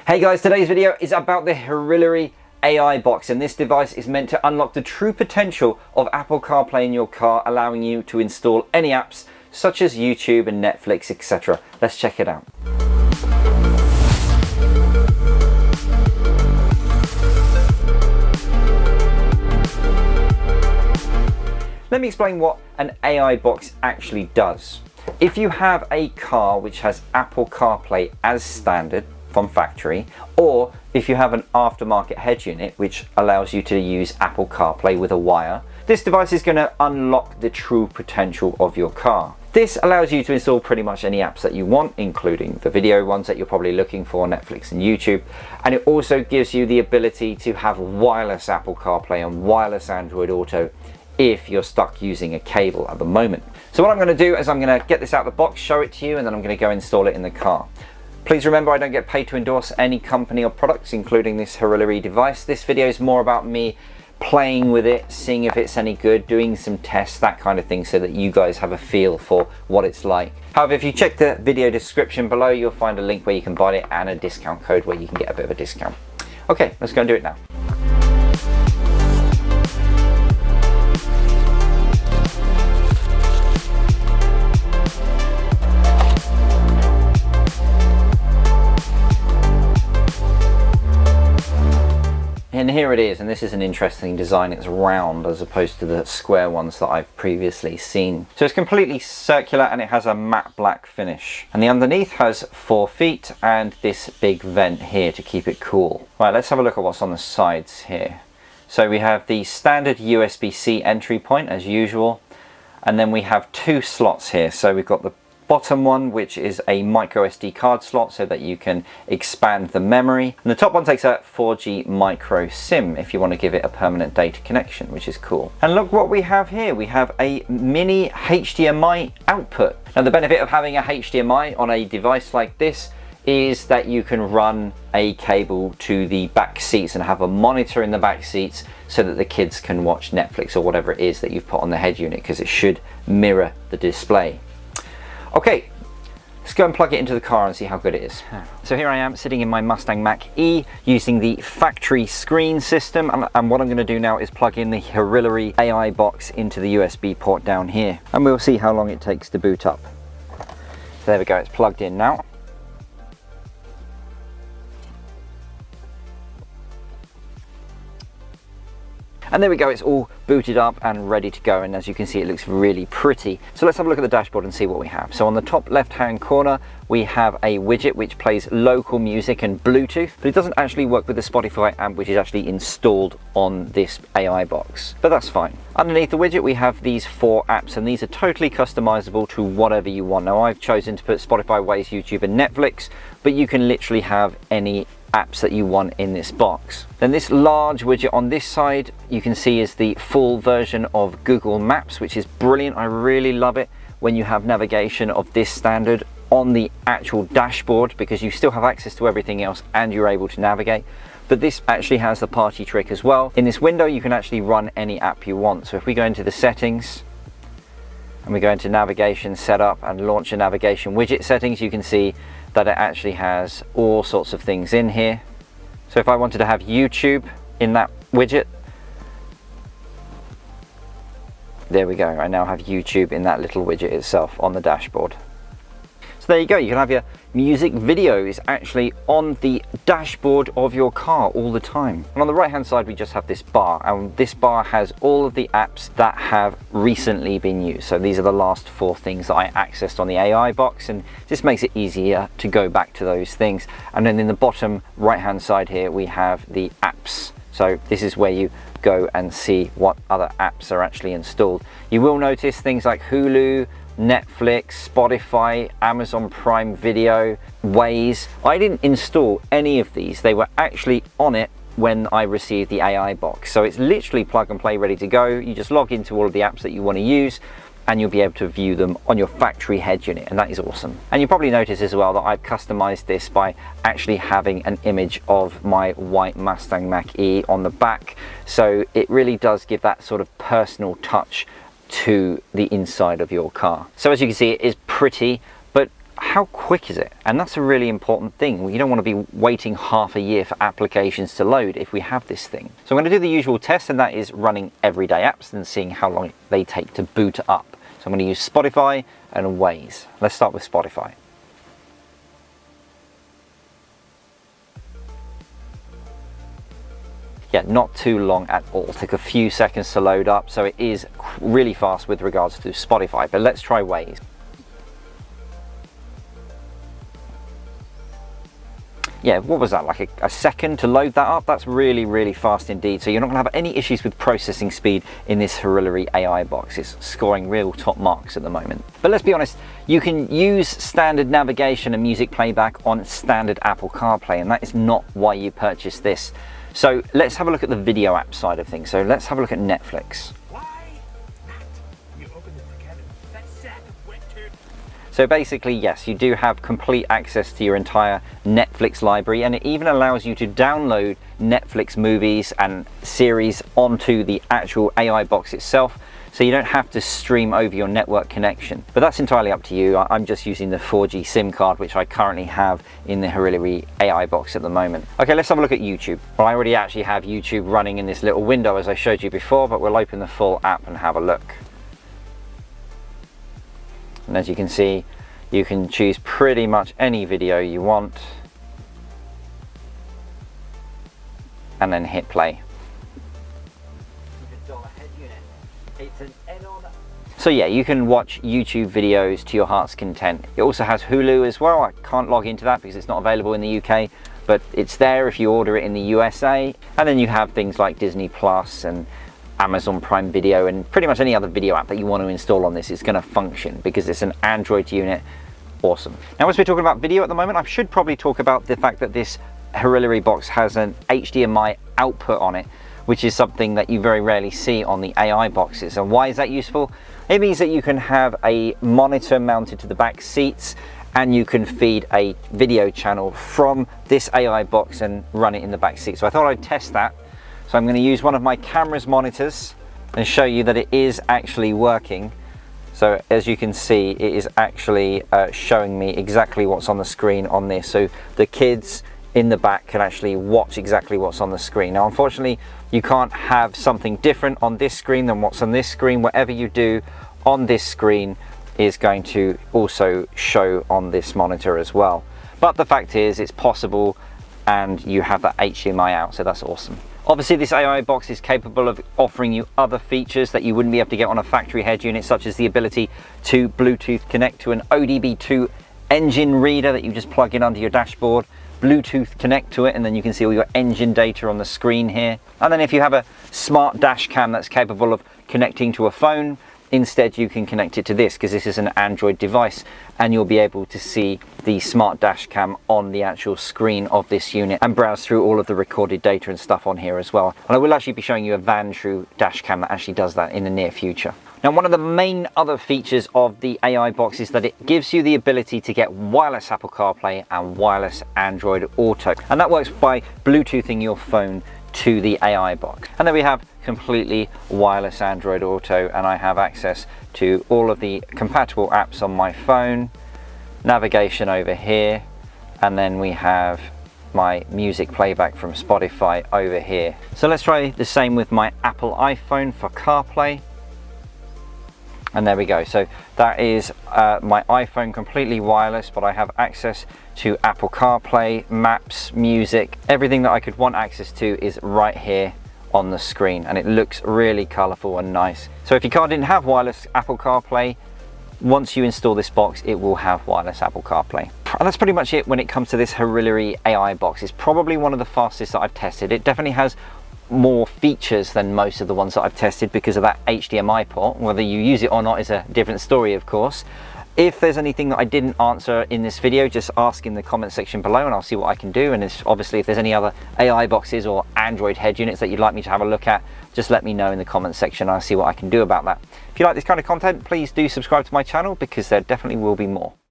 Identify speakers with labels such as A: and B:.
A: Hey guys, today's video is about the Herilary AI box, and this device is meant to unlock the true potential of Apple CarPlay in your car, allowing you to install any apps such as YouTube and Netflix, etc. Let's check it out. Let me explain what an AI box actually does. If you have a car which has Apple CarPlay as standard from factory, or if you have an aftermarket head unit which allows you to use Apple CarPlay with a wire, this device is going to unlock the true potential of your car. This allows you to install pretty much any apps that you want, including the video ones that you're probably looking for, Netflix and YouTube, and it also gives you the ability to have wireless Apple CarPlay and wireless Android Auto if you're stuck using a cable at the moment. So what I'm going to do is I'm going to get this out of the box, show it to you, and then I'm going to go install it in the car. Please remember, I don't get paid to endorse any company or products, including this Herilary device. This video is more about me playing with it, seeing if it's any good, doing some tests, that kind of thing, so that you guys have a feel for what it's like. However, if you check the video description below, you'll find a link where you can buy it and a discount code where you can get a bit of a discount. Okay, let's go and do it now. And here it is, and this is an interesting design. It's round as opposed to the square ones that I've previously seen. So it's completely circular and it has a matte black finish. And the underneath has 4 feet and this big vent here to keep it cool. Right, let's have a look at what's on the sides here. So we have the standard USB-C entry point as usual. And then we have 2 slots here. So we've got the bottom one, which is a micro SD card slot so that you can expand the memory, and the top one takes a 4G micro SIM if you want to give it a permanent data connection, which is cool. And look what we have here. We have a mini HDMI output. Now the benefit of having a HDMI on a device like this is that you can run a cable to the back seats and have a monitor in the back seats so that the kids can watch Netflix or whatever it is that you've put on the head unit, because it should mirror the display. Okay, let's go and plug it into the car and see how good it is. So here I am sitting in my Mustang Mach-E using the factory screen system, and what I'm going to do now is plug in the Herilary AI box into the USB port down here, and we'll see how long it takes to boot up. So there we go, it's plugged in now. And there we go, it's all booted up and ready to go, and as you can see it looks really pretty. So let's have a look at the dashboard and see what we have. So on the top left hand corner we have a widget which plays local music and Bluetooth, but it doesn't actually work with the Spotify amp which is actually installed on this AI box, but that's fine. Underneath the widget we have these 4 apps, and these are totally customizable to whatever you want. Now I've chosen to put Spotify, Waze, YouTube and Netflix, but you can literally have any apps that you want in this box. Then this large widget on this side you can see is the full version of Google Maps, which is brilliant. I really love it when you have navigation of this standard on the actual dashboard, because you still have access to everything else and you're able to navigate. But this actually has the party trick as well. In this window you can actually run any app you want. So if we go into the settings and we go into navigation setup and launch a navigation widget settings, you can see that it actually has all sorts of things in here. So if I wanted to have YouTube in that widget, there we go, I now have YouTube in that little widget itself on the dashboard. So there you go, you can have your music videos actually on the dashboard of your car all the time. And on the right hand side we just have this bar, and this bar has all of the apps that have recently been used. So these are the last 4 things that I accessed on the AI box, and this makes it easier to go back to those things. And then in the bottom right hand side here we have the apps. So this is where you go and see what other apps are actually installed. You will notice things like Hulu, Netflix, Spotify, Amazon Prime Video, Waze. I didn't install any of these. They were actually on it when I received the AI box. So it's literally plug and play, ready to go. You just log into all of the apps that you want to use and you'll be able to view them on your factory head unit, and that is awesome. And you probably notice as well that I've customized this by actually having an image of my white Mustang Mach-E on the back. So it really does give that sort of personal touch to the inside of your car. So as you can see, it is pretty, but how quick is it? And that's a really important thing. You don't want to be waiting half a year for applications to load if we have this thing. So I'm going to do the usual test, and that is running everyday apps and seeing how long they take to boot up. So I'm going to use Spotify and Waze. Let's start with Spotify. Yeah, not too long at all. It took a few seconds to load up, so it is really fast with regards to Spotify. But let's try Waze. Yeah, what was that, like a second to load that up? That's really, really fast indeed. So you're not going to have any issues with processing speed in this Herilary AI box. It's scoring real top marks at the moment. But let's be honest, you can use standard navigation and music playback on standard Apple CarPlay, and that is not why you purchased this. So let's have a look at the video app side of things. So let's have a look at Netflix. So basically, yes, you do have complete access to your entire Netflix library, and it even allows you to download Netflix movies and series onto the actual AI box itself, so you don't have to stream over your network connection. But that's entirely up to you. I'm just using the 4G SIM card, which I currently have in the Herilary AI box at the moment. Okay, let's have a look at YouTube. Well, I already actually have YouTube running in this little window as I showed you before, but we'll open the full app and have a look. And as you can see, you can choose pretty much any video you want and then hit play. So yeah, you can watch YouTube videos to your heart's content. It also has Hulu as well. I can't log into that because it's not available in the UK, but it's there if you order it in the USA. And then you have things like Disney Plus and Amazon Prime Video, and pretty much any other video app that you want to install on this is going to function because it's an Android unit. Awesome. Now, as we're talking about video at the moment, I should probably talk about the fact that this Herilary box has an HDMI output on it, which is something that you very rarely see on the AI boxes. And why is that useful? It means that you can have a monitor mounted to the back seats, and you can feed a video channel from this AI box and run it in the back seat. So I thought I'd test that. So I'm going to use one of my camera's monitors and show you that it is actually working. So as you can see, it is actually showing me exactly what's on the screen on this. So the kids in the back can actually watch exactly what's on the screen. Now, unfortunately, you can't have something different on this screen than what's on this screen. Whatever you do on this screen is going to also show on this monitor as well. But the fact is, it's possible, and you have that HDMI out, so that's awesome. Obviously, this AI box is capable of offering you other features that you wouldn't be able to get on a factory head unit, such as the ability to Bluetooth connect to an ODB2 engine reader that you just plug in under your dashboard, Bluetooth connect to it, and then you can see all your engine data on the screen here. And then if you have a smart dash cam that's capable of connecting to a phone, instead you can connect it to this because this is an Android device, and you'll be able to see the smart dash cam on the actual screen of this unit and browse through all of the recorded data and stuff on here as well. And I will actually be showing you a Vantrue dash cam that actually does that in the near future. Now, one of the main other features of the AI box is that it gives you the ability to get wireless Apple CarPlay and wireless Android Auto, and that works by Bluetoothing your phone to the AI box. And then we have completely wireless Android Auto, and I have access to all of the compatible apps on my phone, navigation over here, and then we have my music playback from Spotify over here. So let's try the same with my Apple iPhone for CarPlay. And there we go. So that is my iPhone completely wireless, but I have access to Apple CarPlay, Maps, music, everything that I could want access to is right here on the screen, and it looks really colorful and nice. So if your car didn't have wireless Apple CarPlay, once you install this box, it will have wireless Apple CarPlay. And that's pretty much it when it comes to this Herilary AI box. It's probably one of the fastest that I've tested. It definitely has more features than most of the ones that I've tested because of that HDMI port. Whether you use it or not is a different story, of course. If there's anything that I didn't answer in this video, just ask in the comment section below and I'll see what I can do. And obviously if there's any other AI boxes or Android head units that you'd like me to have a look at, just let me know in the comment section and I'll see what I can do about that. If you like this kind of content, please do subscribe to my channel because there definitely will be more.